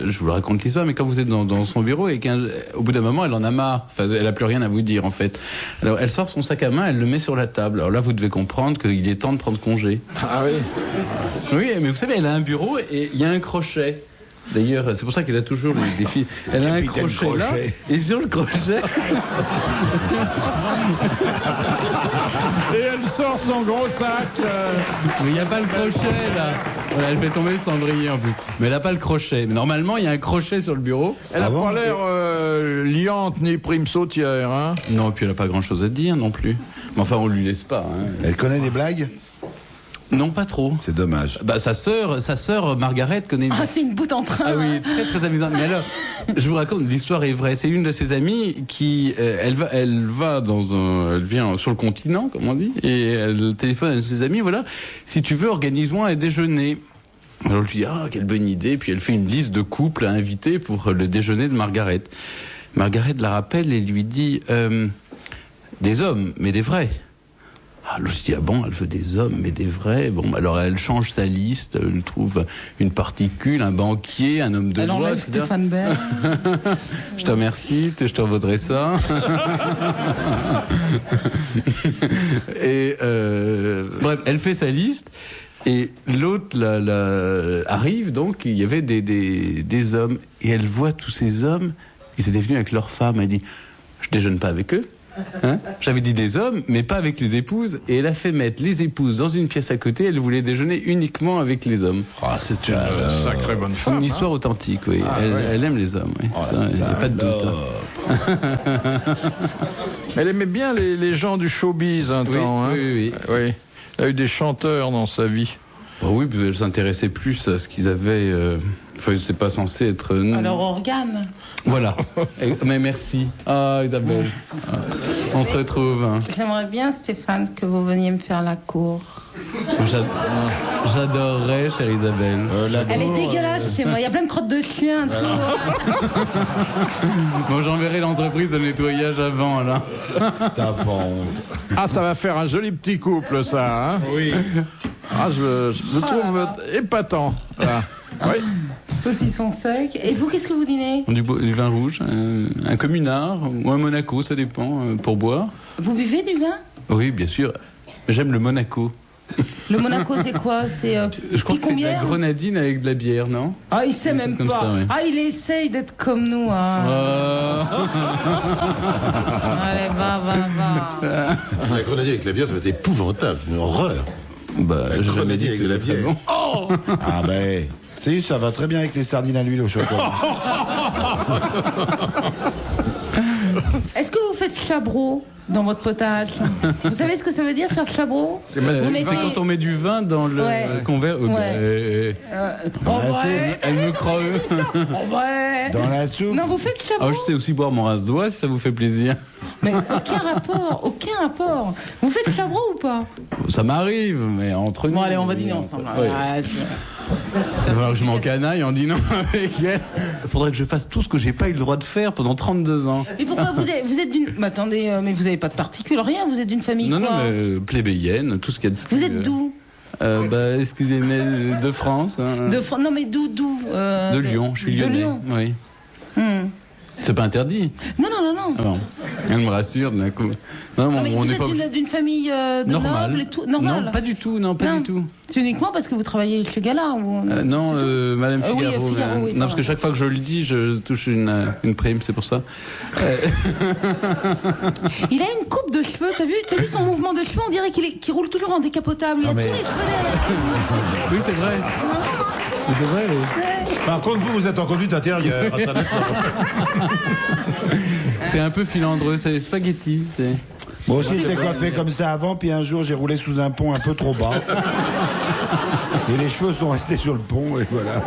je vous raconte l'histoire, mais quand vous êtes dans son bureau et qu'au bout d'un moment, elle en a marre. Enfin, elle a plus rien à vous dire en fait. Alors, elle sort son sac à main, elle le met sur la table. Alors là, vous devez comprendre qu'il est temps de prendre congé. Ah oui. Oui, mais vous savez, elle a un bureau et il y a un crochet. D'ailleurs, c'est pour ça qu'elle a toujours des filles. Elle a un Capitaine crochet là, Crochet. et sur le crochet, Et elle sort son gros sac. mais il n'y a pas le crochet là. Voilà, elle fait tomber le cendrier en plus. Mais elle n'a pas le crochet. Mais normalement, il y a un crochet sur le bureau. Elle n'a Ah bon pas l'air liante ni prime sautière. Hein. Non, et puis elle n'a pas grand-chose à dire non plus. Mais enfin, on lui laisse pas. Hein. Elle connaît des blagues? Non, pas trop. C'est dommage. Bah, sa sœur Margaret connaît. Ah, c'est une boute en train. Ah oui, très très amusant. Mais alors, je vous raconte, l'histoire est vraie. C'est une de ses amies qui, elle vient sur le continent, comme on dit, et elle téléphone à ses amis. Voilà, si tu veux, organise-moi un déjeuner. Alors je lui dis quelle bonne idée. Puis elle fait une liste de couples à inviter pour le déjeuner de Margaret. Margaret la rappelle et lui dit des hommes, mais des vrais. Alors je dis bon, elle veut des hommes, mais des vrais. Bon, alors elle change sa liste, elle trouve une particule, un banquier, un homme de Elle droit, enlève etc. Stéphane Bern. Je te remercie, je te revaudrai ça. Et bref, elle fait sa liste. Et l'autre arrive, donc il y avait des hommes. Et elle voit tous ces hommes, ils étaient venus avec leurs femmes. Elle dit, je déjeune pas avec eux. Hein, j'avais dit des hommes, mais pas avec les épouses. Et elle a fait mettre les épouses dans une pièce à côté. Elle voulait déjeuner uniquement avec les hommes. C'est une sacrée bonne C'est femme. une histoire authentique, oui. Ah, elle, oui. elle aime les hommes, oui. Ça, il n'y a pas de doute. Hein. Elle aimait bien les gens du showbiz un Oui, temps. Hein. oui. Oui. Elle a eu des chanteurs dans sa vie. Bon, oui, puis elle s'intéressait plus à ce qu'ils avaient. Enfin, c'était pas censé être. Alors, organe. Voilà. Mais merci. Ah, Isabelle. On se retrouve. Hein. J'aimerais bien, Stéphane, que vous veniez me faire la cour. J'adorerais, chère Isabelle. Elle est dégueulasse chez moi. Il y a plein de crottes de chien. Tout. Bon, j'enverrai l'entreprise de nettoyage avant, là. T'as pas honte. Ah, ça va faire un joli petit couple, ça. Hein Oui. Ah, je le trouve épatant. Là. Oui. Saucisson sec. Et vous, qu'est-ce que vous dînez? Du vin rouge, un communard ou un Monaco, ça dépend, pour boire. Vous buvez du vin? Oui, bien sûr. J'aime le Monaco. Le Monaco, c'est quoi? C'est Je crois que c'est de la picombière? grenadine avec de la bière, non? Ah, il sait même Comme pas. ça, ouais. Ah, il essaye d'être comme nous. Hein. Allez, va. La grenadine avec la bière, ça va être épouvantable, une horreur. Bah, La j'ai jamais grenadine dit que avec de la c'était très bière. bon. Ah ben, si, ça va très bien avec les sardines à l'huile au chocolat. Est-ce que vous faites chabreau dans votre potage? Vous savez ce que ça veut dire, faire chabreau? C'est mettre Vous du mettez- vin. Quand on met du vin dans le Ouais. convert, Ouais. En vrai. elle me croit. En vrai. Dans la soupe. Non, vous faites Ah, chabreau? je sais aussi boire mon rince-doigt si ça vous fait plaisir. Mais aucun rapport. Vous faites chabreau ou pas? Ça m'arrive, mais entre nous. Bon, allez, on va dîner ensemble. Ouais. Arrête. Il va falloir que je m'encanaille en dînant avec elle. Il faudrait que je fasse tout ce que j'ai pas eu le droit de faire pendant 32 ans. Mais pourquoi vous êtes d'une... Mais attendez, mais vous n'avez pas de particules, rien, vous êtes d'une famille Non, quoi? non, mais plébéienne, tout ce qu'il y a de plus, Vous êtes d'où? Bah, excusez-moi, de France. Hein. Non, mais d'où De Lyon, je suis de lyonnais. Lyon. Oui. Hmm. C'est pas interdit. Non. Ah bon. Elle me rassure d'un coup. Non, Non, mais on vous n'est êtes pas d'une famille de normal. nobles et tout? Normal. Non, pas du tout. Non, pas Non. du tout. C'est uniquement parce que vous travaillez chez Gala ou... Non, c'est tout Madame Oui, Figaro. Figaro, oui, non, parce que pardon. chaque fois que je le dis, je touche une prime, c'est pour ça. Il a une coupe de cheveux, t'as vu son mouvement de cheveux? On dirait qu'il roule toujours en décapotable. Il a tous les cheveux derrière. Oui, c'est vrai. C'est vrai. Oui. Par contre, vous êtes en conduite intérieure. C'est un peu filandreux, c'est des spaghettis. Moi aussi, j'étais coiffé comme ça avant, puis un jour, j'ai roulé sous un pont un peu trop bas. Et les cheveux sont restés sur le pont, et voilà.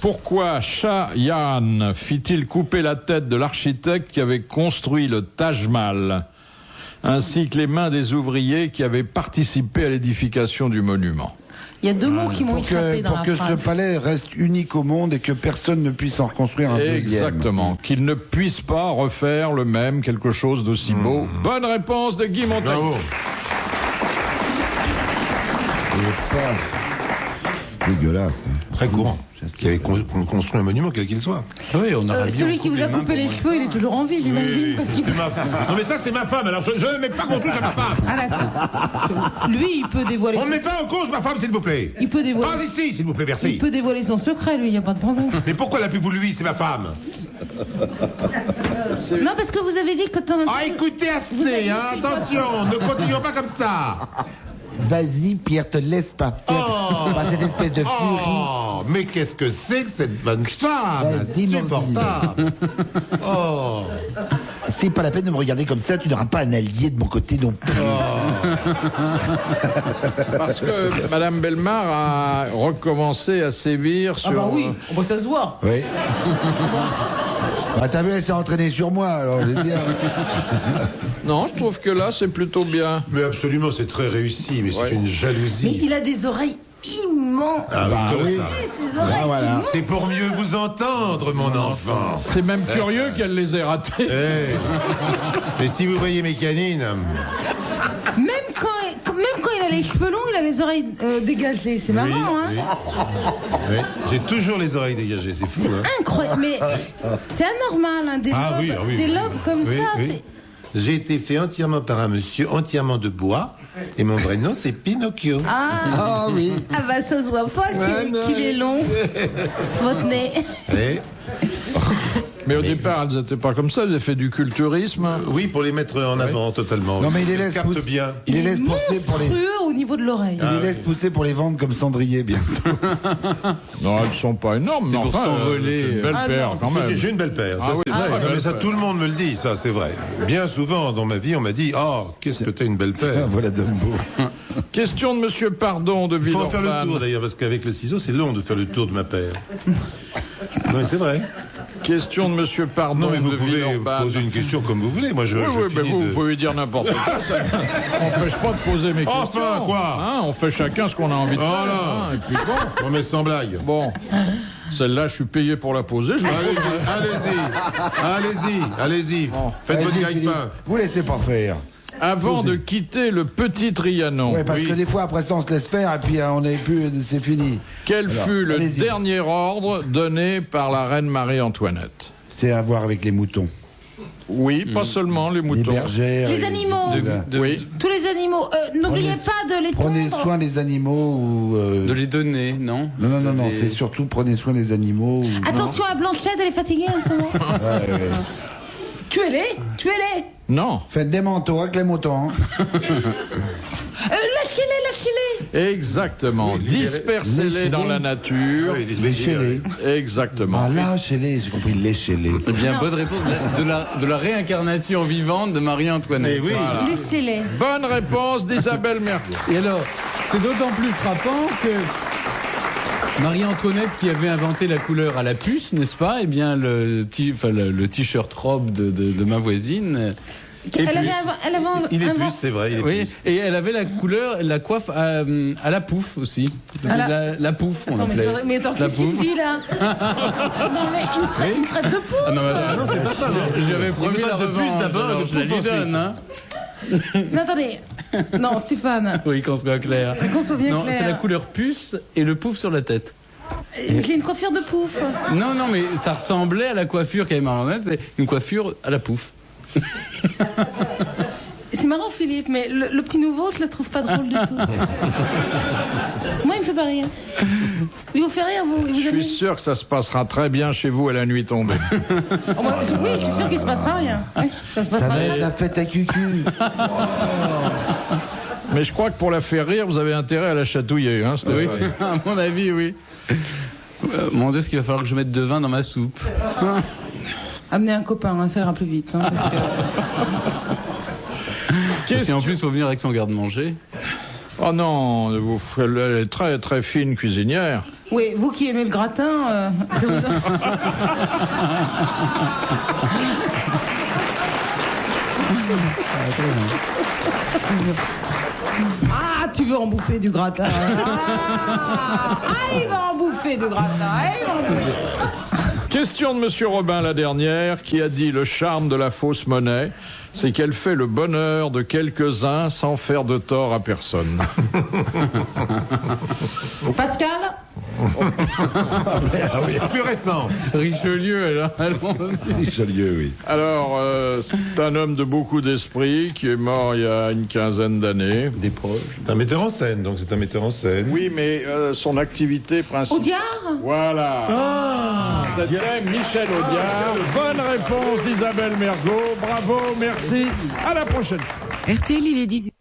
Pourquoi Shah Jahan fit-il couper la tête de l'architecte qui avait construit le Taj Mahal, ainsi que les mains des ouvriers qui avaient participé à l'édification du monument? Il y a deux mots qui m'ont échappé dans Pour la que phrase. ce palais reste unique au monde et que personne ne puisse en reconstruire un deuxième. Exactement. Qu'il ne puisse pas refaire le même, quelque chose d'aussi beau. Bonne réponse de Guy Montagnier. Bravo. Dégueulasse. Très courant. Qui avait construit un monument, quel qu'il soit. Oui, on aura bien Celui qui vous a coupé les cheveux, il est toujours en vie, j'imagine, parce qu'il... C'est ma femme. Non, mais ça, c'est ma femme. Alors, je ne mets pas en cause ma femme. Ah d'accord. Lui, il peut dévoiler. On ne met pas en cause ma femme, s'il vous plaît. Il peut dévoiler. Ah, ici, s'il vous plaît, merci. Il peut dévoiler son secret, lui, il n'y a pas de problème. Mais pourquoi la plus voulu lui, c'est ma femme? Non, parce que vous avez dit que... Ah, écoutez Vous avez assez, dit hein, que- attention, ne continuons pas comme ça. Vas-y, Pierre, te laisse pas faire. Oh. Pas cette espèce de furie. Oh, mais qu'est-ce que c'est que cette bonne femme? Vas-y, mon Insupportable. Oh. C'est pas la peine de me regarder comme ça, tu n'auras pas un allié de mon côté non plus. Parce que Madame Bellemare a recommencé à sévir sur... Ah bah oui, ça se voit. Oui. Bah, t'as vu, elle s'est entraînée sur moi, alors je vais dire. Non, je trouve que là, c'est plutôt bien. Mais absolument, c'est très réussi, mais Ouais. c'est une Mais jalousie. il a des oreilles immenses. Ah, Bah comme oui. ça. Ses oreilles voilà. immenses. C'est pour mieux vous entendre, mon enfant. C'est même curieux qu'elle les ait ratés. Eh. Mais si vous voyez mes canines, Même quand il a les cheveux longs, il a les oreilles dégagées. C'est marrant, hein. oui, j'ai toujours les oreilles dégagées, c'est fou. Hein. Incroyable. Mais c'est anormal, hein, des Ah lobes, oui, ah oui. des lobes comme Oui, ça. oui. C'est... J'ai été fait entièrement par un monsieur entièrement de bois, et mon vrai nom c'est Pinocchio. Ah, oui. ah bah ça se voit pas qu'il est long, votre nez. Eh. Mais au départ, elles n'étaient pas comme ça, elles avaient fait du culturisme. Oui, pour les mettre en avant totalement. Non, mais il les Elles laisse captent pousser. bien. Il les laisse pousser pour les... Monstrueux au niveau de l'oreille. Il les laisse pousser pour les vendre comme cendrier, bientôt. Non, elles sont pas énormes, mais pour enfin, s'envoler. c'est une belle Ah paire non, quand même. J'ai une belle paire, ça Ah oui, c'est ah vrai. ouais, Non, mais belle ça paire. tout le monde me le dit, ça c'est vrai. Bien souvent dans ma vie on m'a dit « Oh, qu'est-ce que t'as une belle paire !» Voilà Dumbo. Question de Monsieur Pardon de Il faut en faire le tour Villeurbanne. d'ailleurs, parce qu'avec le ciseau c'est long de faire le tour de ma paire. Non mais c'est vrai. Question de Monsieur Pardon Non, mais vous de pouvez Villeurbanne. poser une question comme vous voulez. Moi, je Oui, mais finis vous de- pouvez dire n'importe quoi. Ça n'empêche pas de poser mes questions. Enfin, quoi Hein, on fait chacun ce qu'on a envie de faire. Voilà. Hein, et puis bon. Non, mais sans blague. Bon, celle-là, je suis payé pour la poser. Je la pose. Allez-y. Bon. Faites votre Allez-y, gagne-pain. Philippe. Vous laissez pas faire. Avant de quitter le petit Trianon, Ouais, parce que des fois, après ça, on se laisse faire et puis on n'est plus, c'est fini. quel Alors, fut le allez-y. dernier ordre donné par la reine Marie-Antoinette? C'est à voir avec les moutons. Oui, pas seulement les Les moutons. bergères. Les animaux. Oui. Tous les animaux. N'oubliez Prenez- pas de les Prenez tondre. soin des animaux ou... De les donner, non? Non, Les- c'est surtout prenez soin des animaux. Ou... Attention à Blanchette, elle est fatiguée en ce moment. Ouais. Tuez-les. Non, Faites des manteaux avec les moutons. Hein. Lâchez-les. exactement. Oui, Dispersez-les laissez-les. dans la nature. Léchez-les. Exactement. Ah, lâchez-les, j'ai compris, léchez-les. Eh bien, bonne réponse de la réincarnation vivante de Marie-Antoinette. Eh oui. Voilà. Laissez-les. Bonne réponse d'Isabelle Mergo. Et alors, c'est d'autant plus frappant que Marie-Antoinette, qui avait inventé la couleur à la puce, n'est-ce pas? Eh bien, le t-shirt robe de ma voisine. Elle avait Il est inventé- plus, c'est vrai. Il est Oui, plus. et elle avait la couleur, la coiffe à la pouffe aussi. La pouffe, on Attends, l'appelait. mais attends, La qu'est-ce qu'il pouffe. dit là? Non, mais une traite de pouffe. Ah non, mais Ah non, c'est pas ça. non. j'avais promis la de plus revanche, d'abord, alors de je la plus lui ensuite. donne, hein. Non, attendez. Non, Stéphane. Oui, qu'on soit clair. Qu'on soit bien Non, clair. c'est la couleur puce et le pouffe sur la tête. J'ai une coiffure de pouffe. Non, mais ça ressemblait à la coiffure qu'avait Marie-Antoinette, c'est une coiffure à la pouffe. C'est marrant, Philippe, mais le petit nouveau, je le trouve pas drôle du tout. Moi, il me fait pas rire. Il vous fait rire, vous? Il vous Je amuse suis sûr que ça se passera très bien chez vous à la nuit tombée. Oh, moi, oui, je suis sûr qu'il se passera rien. Oui, ça se Ça passera va rien. être la fête à cucu. Mais je crois que pour la faire rire, vous avez intérêt à la chatouiller, hein, Stéphane. Oui, à mon avis, oui. Mon Dieu, ce qu'il va falloir que je mette de vin dans ma soupe. Amenez un copain, hein, ça ira plus vite. Hein, parce que... Et en plus, il faut venir avec son garde-manger. Oh non, elle est très très fine cuisinière. Oui, vous qui aimez le gratin, je vous... Ah, tu veux en bouffer du gratin. Il va en bouffer du gratin. Il va en bouffer. Question de Monsieur Robin, la dernière, qui a dit le charme de la fausse monnaie, c'est qu'elle fait le bonheur de quelques-uns sans faire de tort à personne. Pascal? Plus récent. Richelieu, allons-y. Richelieu, oui. Alors, c'est un homme de beaucoup d'esprit qui est mort il y a une quinzaine d'années. Des proches. C'est un metteur en scène, donc c'est un metteur en scène. Oui, mais son activité principale... Audiard? Voilà. C'était Michel Audiard. Bonne réponse d'Isabelle Mergo. Bravo, merci. À la prochaine. RTL, il est 18.